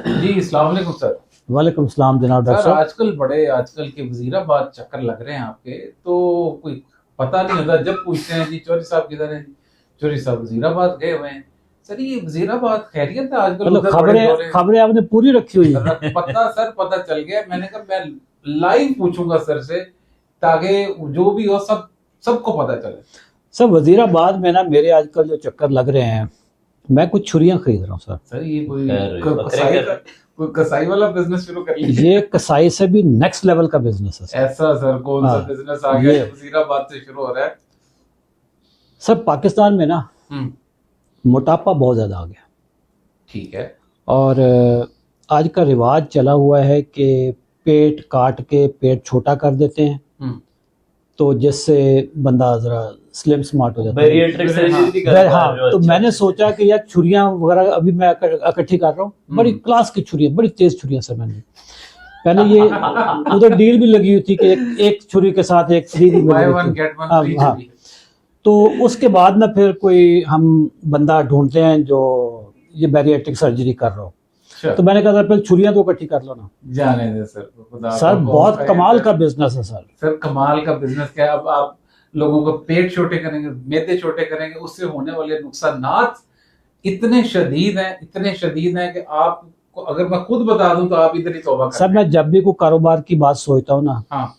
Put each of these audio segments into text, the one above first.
जी अस्सलाम वालेकुम सर। वालेकुम सलाम जनाब डॉक्टर सर साहब। आजकल के वजीराबाद चक्कर लग रहे हैं आपके, तो कोई पता नहीं होता। जब पूछते हैं जी चौधरी साहब किधर हैं, जी चौधरी साहब वजीराबाद गए हुए हैं। सर ये वजीराबाद खैरियत है? आजकल मतलब उधर बड़े खबरें दौरे खबरें आपने पूरी रखी हुई है। पता सर पता चल गया। मैंने कहा मैं लाइव पूछूंगा सर से, ताकि जो भी हो सबको पता चले। सब वजीराबाद में ना मेरे आजकल जो चक्कर लग रहे हैं, मैं कुछ छुरियां खरीद रहा हूँ सर। सर ये कोई बकरे कसाई कर कोई कसाई वाला बिजनेस शुरू कर लीजिए। ये कसाई से भी नेक्स्ट लेवल का बिजनेस है सर। ऐसा सर कौन सा हाँ, बिजनेस आ गया ये जो वजीराबाद से शुरू हो रहा है? सर पाकिस्तान में ना हम्म। मोटापा बहुत ज़्यादा आ गया, ठीक है। और आज का रिवाज चला हुआ है कि पेट काट के पेट छोटा कर देते हैं, तो जिससे बंदा ज़रा स्लिम स्मार्ट हो जाता है। बैरिएट्रिक सर्जरी भी कर हाँ, रहा है, तो अच्छा। मैंने सोचा कि यार छुरियां वगैरह अभी मैं इकट्ठी कर रहा हूँ। बड़ी क्लास की छुरियां, बड़ी तेज छुरियां सर। मैंने पहले ये उधर डील भी लगी हुई थी कि एक छुरी के साथ एक फ्री भी मिल Buy रही one थी। get one हाँ, free हाँ। छुरी। तो उसके बाद ना फिर कोई हम बंदा ढूंढते हैं जो ये बैरिएट्रिक सर्जरी कर रहा हो। अच्छा, तो मैंने कहा पहले छुरियां तो इकट्ठी कर लो ना। जाने दे सर, खुदा सर का बहुत खैर कमाल है। का बिजनेस है सर। सर कमाल का बिजनेस क्या है? अब आप लोगों को पेट छोटे करेंगे, मैदे छोटे करेंगे, उससे होने वाले नुकसानात इतने शदीद हैं कि आपको अगर मैं खुद बता दूं तो आप इधर ही तौबा कर सर मैं जब भी कोई कारोबार की बात सोचता हूँ ना, हाँ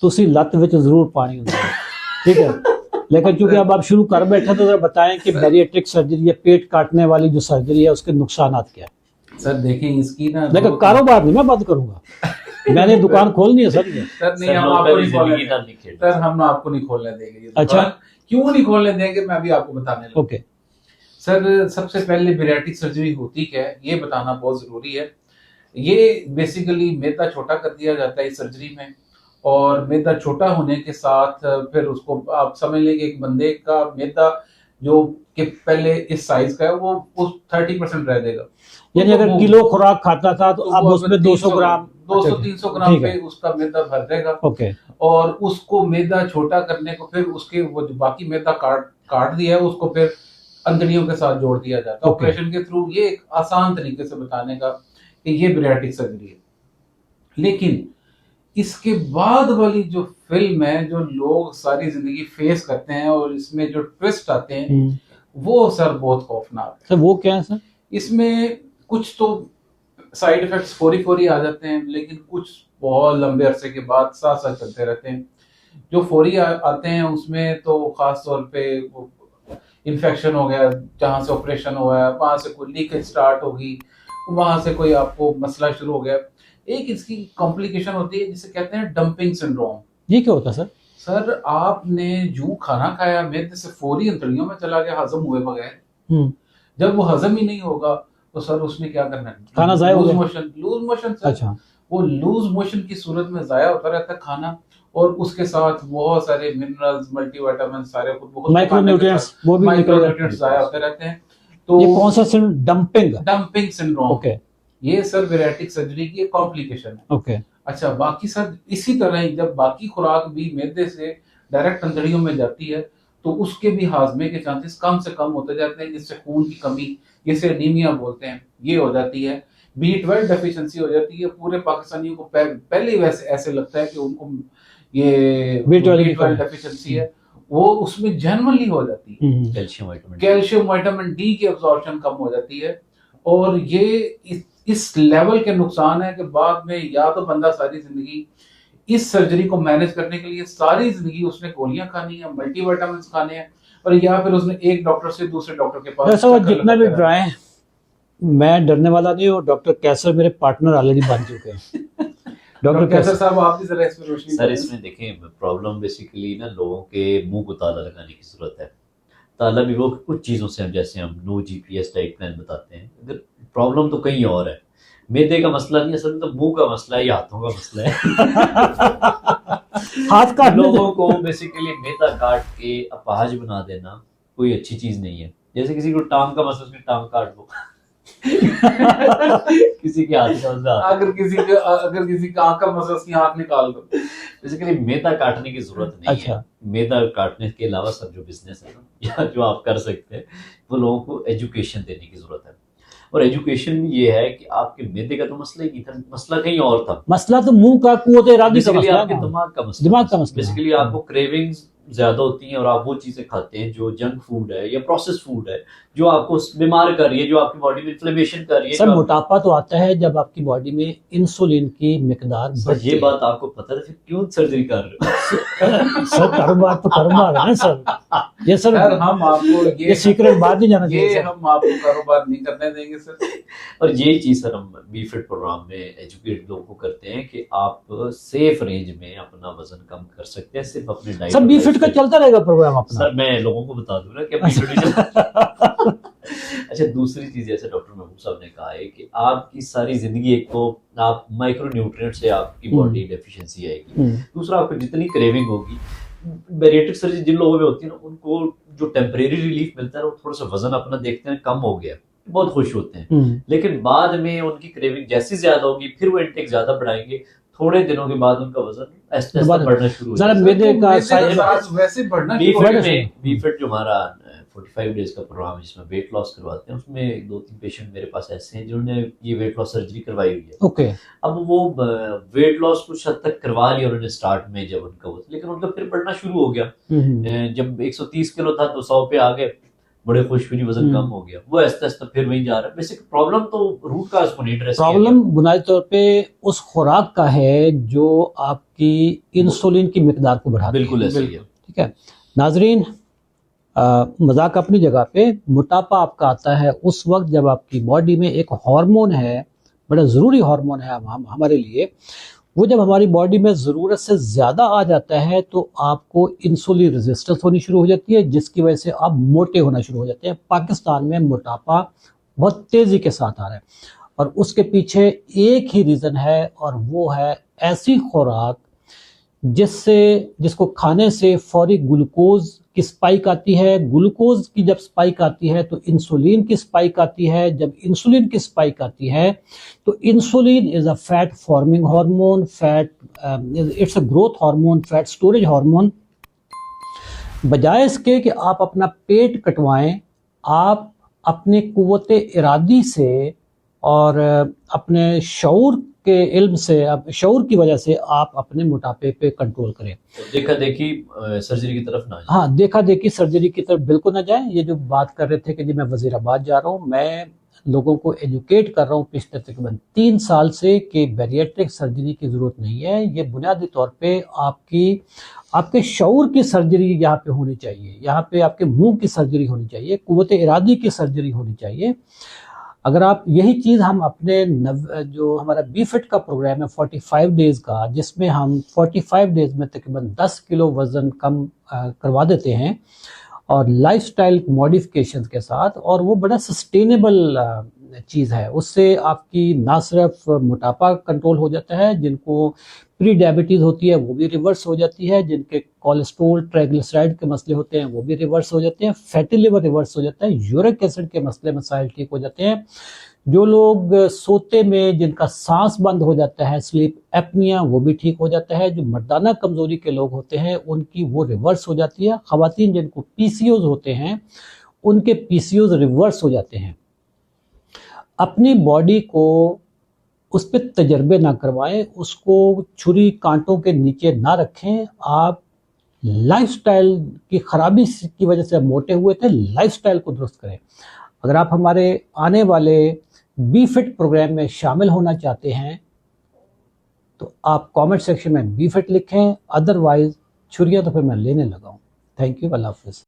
तो उसी लत विच जरूर पानी होता है। ठीक है, लेकिन चूंकि अब आप शुरू कर बैठे तो जरा बताएं कि बैरिएट्रिक सर्जरी या पेट काटने वाली जो सर्जरी है उसके नुकसानात क्या है। सर देखें इसकी ना लेकिन कारोबार नहीं मैं बात करूंगा, मैंने दुकान खोलनी है सर। सर नहीं, सर, हम लोग आपको कभी नहीं खोलने जिंदगी ना देंगे। लिखे। सर हम आपको नहीं खोलने देंगे ये अच्छा। दुकान। क्यों नहीं खोलने देंगे मैं अभी आपको बताने लगा। ओके सर सबसे पहले बैरिएट्रिक सर्जरी होती क्या है ये बताना बहुत जरूरी है। ये बेसिकली मैदा छोटा कर दिया जाता है इस सर्जरी में, और मैदा छोटा होने के साथ फिर उसको आप समझ लें कि एक बंदे का मैदा जो कि पहले इस साइज का है वो उस 30% रह देगा। यानी तो अगर वो- किलो खुराक खाता था तो अब वो उसमें 200 ग्राम 200-300 ग्राम ठीक पे है। उसका मैदा भर देगा। ओके और उसको मैदा छोटा करने को फिर उसके वो जो बाकी मैदा काट काट दिया है उसको फिर अंदड़ियों के साथ जोड़ दिया जाता है ओके। ऑपरेशन के थ्रू। ये एक आसान तरीके से बताने का कि ये बैरिएट्रिक सर्जरी है। लेकिन इसके बाद वाली जो फिल्म है जो लोग सारी जिंदगी फेस करते हैं और इसमें जो ट्विस्ट आते हैं वो सर बहुत खौफनाक है। सर वो क्या है सर? इसमें कुछ तो साइड इफेक्ट्स फौरी फौरी आ जाते हैं, लेकिन कुछ बहुत लंबे अरसे के बाद साथ साथ चलते रहते हैं। जो फौरी आते हैं उसमें तो खास तौर पे इन्फेक्शन हो गया, जहाँ से ऑपरेशन हुआ है वहां से कोई लीकेज स्टार्ट होगी, वहां से कोई आपको मसला शुरू हो गया। एक इसकी कॉम्प्लिकेशन होती है जिसे कहते हैं डंपिंग सिंड्रोम। ये क्या होता है सर? सर आपने जू खाना खाया, मैदे से फौरी अंतड़ियों में चला गया हजम हुए बगैर। जब वो हजम ही नहीं होगा तो सर उसने क्या करना है? खाना जाया हो लूज गया। Motion sir. अच्छा, वो लूज मोशन की सूरत में जाया होता रहता है खाना, और उसके साथ बहुत सारे मिनरल्स मल्टीविटामिन सारे माइक्रोन्यूट्रिएंट्स वो भी निकल माइक्रोन्यूट्रिएंट्स जाया होते रहते हैं। तो ये कौन सा सिंड्रोम? Dumping syndrome. ओके ये सर बैरिएट्रिक सर्जरी की एक कॉम्प्लिकेशन है। ओके। अच्छा, बाकी सर इसी तरह ही जब बाकी खुराक भी मैदे से डायरेक्ट अंतड़ियों में जाती है तो उसके भी हाजमे के चांसेस कम से कम होते जाते हैं, जिससे खून की कमी, जिसे एनीमिया बोलते हैं, ये हो जाती है। B12 डेफिशिएंसी हो जाती है। पूरे पाकिस्तानियों को पहले ही वैसे ऐसे लगता है कि उनको ये B12 डेफिशिएंसी है, वो उसमें जेन्युइनली हो जाती है। कैल्शियम विटामिन डी की अब्जॉर्प्शन कम हो जाती है, और ये इस लेवल के नुकसान है कि बाद में या तो बंदा सारी जिंदगी इस सर्जरी को मैनेज करने के लिए सारी जिंदगी उसने गोलियां खानी है, मल्टीविटामिन खाने हैं, और या फिर उसने एक डॉक्टर से दूसरे डॉक्टर के पास ऐसा जितना भी डराए, मैं डरने वाला नहीं हूँ। डॉक्टर कैसर मेरे पार्टनर ऑलरेडी बन चुके हैं। डॉक्टर कैसर साहब आप भी जरा इसमें रोशनी सर इसमें देखें, प्रॉब्लम बेसिकली ना लोगों के मुंह को ताला लगाने की जरूरत है। ताला भी वो कुछ चीज़ों से, हम जैसे हम नो GPS डाइट प्लान बताते हैं, अगर प्रॉब्लम तो कहीं और है। मैदे का मसला नहीं है, असल में तो मुंह का मसला है या हाथों का मसला है। हाथ काट लोगों को बेसिकली मैदा काट के अपाहज बना देना कोई अच्छी चीज नहीं है। जैसे किसी को टांग का मसला, उसकी टांग काट दो। किसी के हाथ का मसला, अगर किसी का आंख का मसला, उसकी आंख निकाल दो। बेसिकली मैदा काटने की जरूरत नहीं अच्छा। है। मैदा काटने के अलावा सब जो बिजनेस है ना, या जो आप कर सकते हैं, वो लोगों को एजुकेशन देने की जरूरत है। और एजुकेशन भी ये है कि आपके मैदे का तो मसला ही नहीं था, मसला कहीं और था। मसला तो मुंह का कुव्वत इरादी का बेसिकली मसला आपके है ना। दिमाग का मसला, दिमाग का मसला है। बेसिकली आपको क्रेविंग्स ज्यादा होती हैं और आप वो चीजें खाते हैं जो जंक फूड है या प्रोसेस फूड है, जो आपको बीमार कर रही है, जो आपकी बॉडी में इन्फ्लेमेशन कर रही है। सर मोटापा तो आता है जब आपकी बॉडी में इंसुलिन की मिकदार बढ़ती ये है। बात आपको पता है, फिर क्यों सर्जरी कर रहे हो? सर कारोबार तो कारोबार है ना सर। ये सर हम आपको ये सीक्रेट बात नहीं जाना चाहिए ये सर। हम आपको कारोबार नहीं करने देंगे सर। और यही चीज सर हम बी फिट प्रोग्राम में एजुकेट लोगों को करते हैं कि आप सेफ रेंज में अपना वजन कम कर सकते हैं सिर्फ अपने डाइट। सर बी फिट का चलता रहेगा प्रोग्राम अपना। सर मैं लोगों को बता दूं ना कि बी फिट अच्छा, दूसरी चीज जैसे डॉक्टर महबूब साहब ने कहा है कि आपकी सारी जिंदगी, एक तो आप माइक्रो न्यूट्रिएंट से आपकी बॉडी डेफिशिएंसी आएगी, दूसरा आपको जितनी क्रेविंग होगी, बैरिएट्रिक सर्जरी जिन लोगों में होती है ना, उनको जो टेम्परेरी रिलीफ मिलता है वो थोड़ा सा वजन अपना देखते हैं कम हो गया, बहुत खुश होते हैं, लेकिन बाद में उनकी क्रेविंग जैसी ज्यादा होगी फिर वो इंटेक ज्यादा बढ़ाएंगे, थोड़े दिनों के बाद उनका वजन ऐसे बढ़ना शुरू हो जाएगा। मैदे का साइज वैसे बढ़ना बी शुरू हो फिट जाएगा। में, बी फिट जो हमारा 45 डेज का प्रोग्राम है जिसमें वेट लॉस करवाते हैं, उसमें 2-3 पेशेंट मेरे पास ऐसे हैं जिन्होंने ये वेट लॉस सर्जरी करवाई हुई है। ओके। अब वो वेट लॉस कुछ हद तक करवा लिया उन्होंने स्टार्ट में जब उनका वो, लेकिन उनका फिर बढ़ना शुरू हो गया। जब 130 किलो था तो 100 पे आ गए, बड़े खुश हुए, वजन कम हो गया, वो आहिस्ता आहिस्ता फिर वहीं जा रहा है। बेसिक प्रॉब्लम तो रूट काज को नहीं एड्रेस किया। प्रॉब्लम बुनियादी तौर पे उस खुराक का है जो आपकी इंसुलिन की मिकदार को बढ़ाती है। बिल्कुल ऐसे ही है। ठीक है नाजरीन, मजाक अपनी जगह पे, मोटापा आपका आता है उस वक्त जब आपकी बॉडी में एक हार्मोन है, बड़ा ज़रूरी हार्मोन है हमारे लिए, वो जब हमारी बॉडी में ज़रूरत से ज़्यादा आ जाता है तो आपको इंसुलिन रेजिस्टेंस होनी शुरू हो जाती है, जिसकी वजह से आप मोटे होना शुरू हो जाते हैं। पाकिस्तान में मोटापा बहुत तेज़ी के साथ आ रहा है और उसके पीछे एक ही रीज़न है और वो है ऐसी खुराक जिसको खाने से फौरी ग्लूकोज की स्पाइक आती है। ग्लूकोज की जब स्पाइक आती है तो इंसुलिन की स्पाइक आती है। जब इंसुलिन की स्पाइक आती है तो insulin is a fat forming hormone, it's a growth hormone, fat storage hormone. बजाय इसके कि आप अपना पेट कटवाएं, आप अपने कुव्वत इरादी से और अपने शऊर के इल्म से, शऊर की वजह से आप अपने मोटापे पे कंट्रोल करें। देखा देखी सर्जरी की तरफ ना जाए। हाँ, देखा देखी सर्जरी की तरफ बिल्कुल ना जाए। ये जो बात कर रहे थे कि जी मैं वजीराबाद जा रहा हूँ, मैं लोगों को एजुकेट कर रहा हूँ पिछले तकरीबन 3 साल से कि बैरिएट्रिक सर्जरी की जरूरत नहीं है। ये बुनियादी तौर पे आपके शऊर की सर्जरी यहाँ पे होनी चाहिए, यहाँ पे आपके मुंह की सर्जरी होनी चाहिए, कुव्वत इरादी की सर्जरी होनी चाहिए। अगर आप यही चीज़ हम अपने जो हमारा बी फिट का प्रोग्राम है 45 डेज का, जिसमें हम 45 डेज में तकरीबन 10 किलो वज़न कम करवा देते हैं और लाइफस्टाइल मॉडिफिकेशन के साथ, और वो बड़ा सस्टेनेबल चीज़ है। उससे आपकी ना सिर्फ मोटापा कंट्रोल हो जाता है, जिनको प्री डायबिटीज़ होती है वो भी रिवर्स हो जाती है, जिनके कोलेस्ट्रोल ट्राइग्लिसराइड के मसले होते हैं वो भी रिवर्स हो जाते हैं, फैटी लिवर रिवर्स हो जाता है, यूरिक एसिड के मसाइल ठीक हो जाते हैं। जो लोग सोते में जिनका सांस बंद हो जाता है, स्लीप एपनिया, वो भी ठीक हो जाता है। जो मर्दाना कमजोरी के लोग होते हैं उनकी वो रिवर्स हो जाती है। खवातीन जिनको पीसीओज होते हैं उनके पीसीओज रिवर्स हो जाते हैं। अपनी बॉडी को उस पर तजर्बे ना करवाएं, उसको छुरी कांटों के नीचे ना रखें। आप लाइफस्टाइल की खराबी की वजह से मोटे हुए थे, लाइफस्टाइल को दुरुस्त करें। अगर आप हमारे आने वाले बी फिट प्रोग्राम में शामिल होना चाहते हैं तो आप कमेंट सेक्शन में बी फिट लिखें, अदरवाइज छुरियां तो फिर मैं लेने लगा हूँ। थैंक यू, अल्लाह हाफिज़।